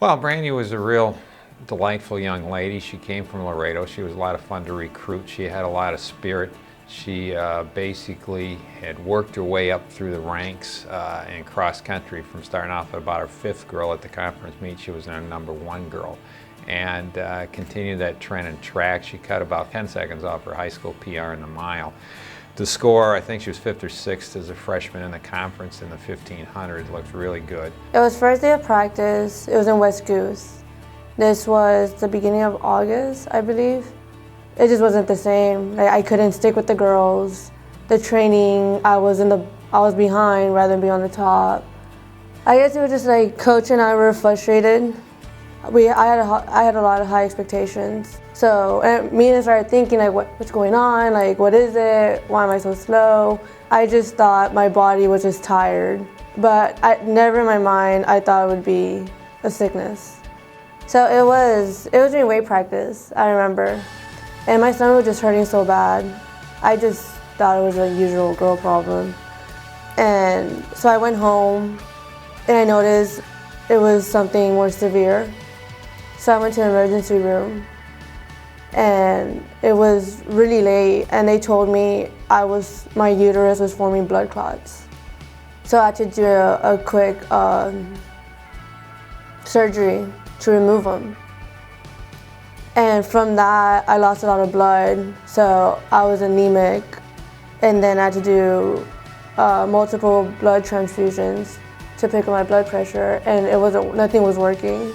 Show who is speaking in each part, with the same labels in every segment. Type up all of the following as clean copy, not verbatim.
Speaker 1: Well, Brandi was a real delightful young lady. She came from Laredo. She was a lot of fun to recruit. She had a lot of spirit. She basically had worked her way up through the ranks in cross country from starting off at about her 5th girl at the conference meet. She was our #1 girl, and continued that trend in track. She cut about 10 seconds off her high school PR in the mile. To score, I think she was 5th or 6th as a freshman in the conference in the 1500. Looked really good.
Speaker 2: It was first day of practice. It was in West Goose. This was the beginning of August, I believe. It just wasn't the same. Like, I couldn't stick with the girls. The training, I was behind rather than be on the top. I guess it was just like Coach and I were frustrated. I had a lot of high expectations. So me and I started thinking like, what's going on? Like, what is it? Why am I so slow? I just thought my body was just tired. But never in my mind I thought it would be a sickness. So it was during weight practice, I remember. And my stomach was just hurting so bad. I just thought it was a usual girl problem. And so I went home and I noticed it was something more severe. So I went to the emergency room and it was really late and they told me my uterus was forming blood clots. So I had to do a quick surgery to remove them. And from that, I lost a lot of blood, so I was anemic. And then I had to do multiple blood transfusions to pick up my blood pressure, and nothing was working.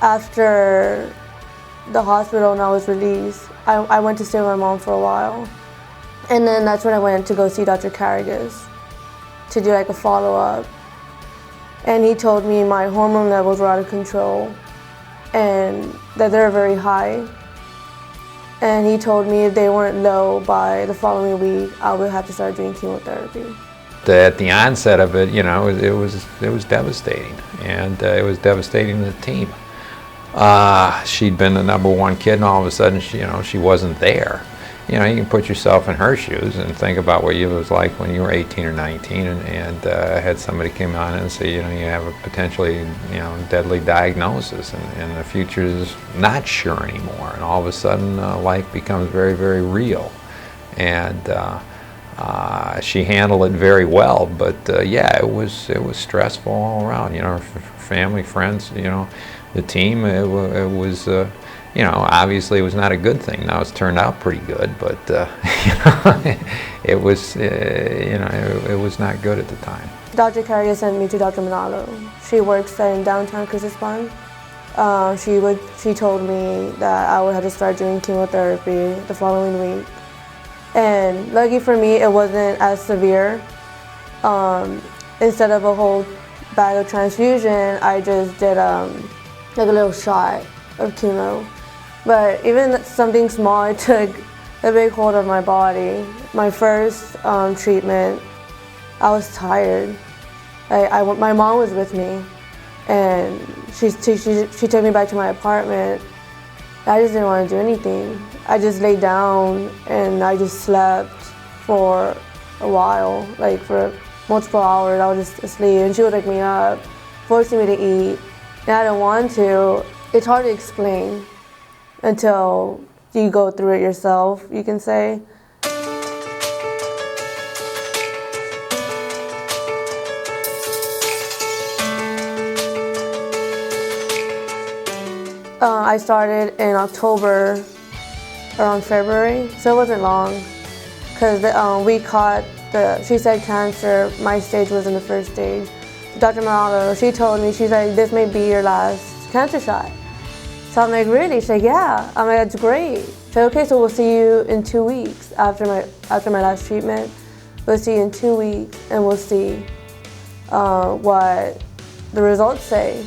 Speaker 2: After the hospital and I was released, I went to stay with my mom for a while. And then that's when I went to go see Dr. Carragas to do like a follow-up. And he told me my hormone levels were out of control and that they're very high. And he told me if they weren't low by the following week, I would have to start doing chemotherapy.
Speaker 1: At the onset of it, you know, it was devastating, and it was devastating to the team. She'd been the #1 kid, and all of a sudden, she wasn't there. You know, you can put yourself in her shoes and think about what it was like when you were 18 or 19, and had somebody come on and say, you have a potentially, deadly diagnosis, and the future is not sure anymore, and all of a sudden, life becomes very, very real, and she handled it very well. But yeah, it was stressful all around. Her family, friends, the team. It was. Obviously it was not a good thing. Now it's turned out pretty good, but it was, it was not good at the time.
Speaker 2: Dr. Carragas sent me to Dr. Manalo. She works in downtown Crucispond. She told me that I would have to start doing chemotherapy the following week. And lucky for me, it wasn't as severe. Instead of a whole bag of transfusion, I just did like a little shot of chemo. But even something small, it took a big hold of my body. My first treatment, I was tired. My mom was with me, and she took me back to my apartment. I just didn't want to do anything. I just laid down and I just slept for a while, like for multiple hours. I was just asleep, and she would wake me up, forcing me to eat, and I didn't want to. It's hard to explain until you go through it yourself, you can say. I started in October, around February, so it wasn't long, because she said cancer. My stage was in the first stage. Dr. Manalo, she told me, she's like, this may be your last cancer shot. So I'm like, really? She's like, yeah. I'm like, that's great. So okay, so we'll see you in 2 weeks after my last treatment. We'll see you in 2 weeks, and we'll see what the results say.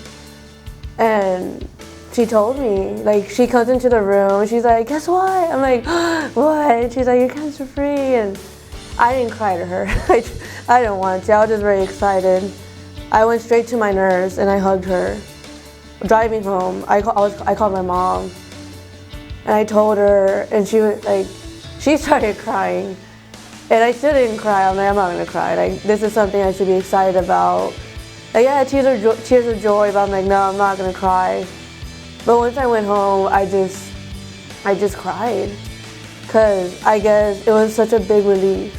Speaker 2: And she told me, like, she comes into the room and she's like, guess what? I'm like, what? And she's like, you're cancer free. And I didn't cry to her. I didn't want to. I was just very excited. I went straight to my nurse and I hugged her. Driving home, I called my mom, and I told her, and she started crying, and I still didn't cry. I'm like, I'm not gonna cry. Like, this is something I should be excited about. Like, I had tears of joy, but I'm like, no, I'm not gonna cry. But once I went home, I just cried, because I guess it was such a big relief.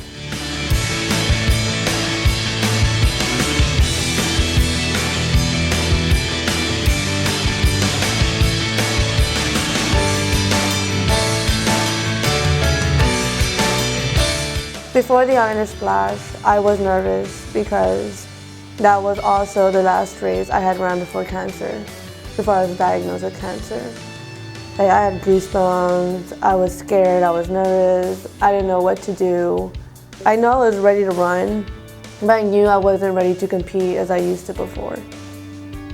Speaker 2: Before the Islander Splash, I was nervous because that was also the last race I had run before cancer, before I was diagnosed with cancer. Like, I had goosebumps, I was scared, I was nervous, I didn't know what to do. I know I was ready to run, but I knew I wasn't ready to compete as I used to before.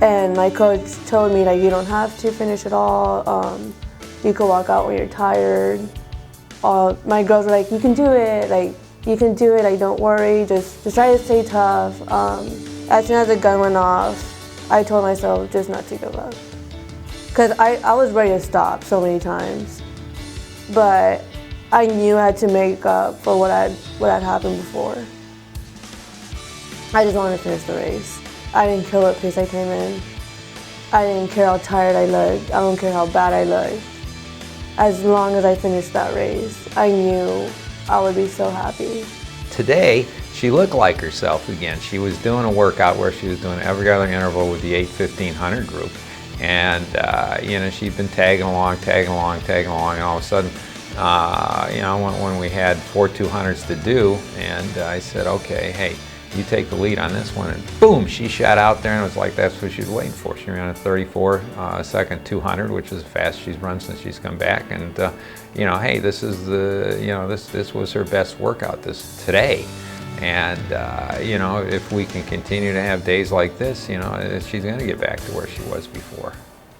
Speaker 2: And my coach told me, like, you don't have to finish it all, you can walk out when you're tired. My girls were like, you can do it, like, you can do it, like, don't worry, just try to stay tough. As soon as the gun went off, I told myself just not to give up. Because I was ready to stop so many times, but I knew I had to make up for what had happened before. I just wanted to finish the race. I didn't care what pace I came in. I didn't care how tired I looked. I don't care how bad I looked. As long as I finished that race, I knew I would be so happy.
Speaker 1: Today, she looked like herself again. She was doing a workout where she was doing every other interval with the 8-1500 group. And, you know, she'd been tagging along, and all of a sudden, you know, when we had 4 200s to do, and I said, okay, hey, you take the lead on this one, and boom, she shot out there, and it was like that's what she was waiting for. She ran a 34-second 200, which is the fastest she's run since she's come back, and you know, hey, this is the, you know, this was her best workout today, and you know, if we can continue to have days like this, you know, she's going to get back to where she was before.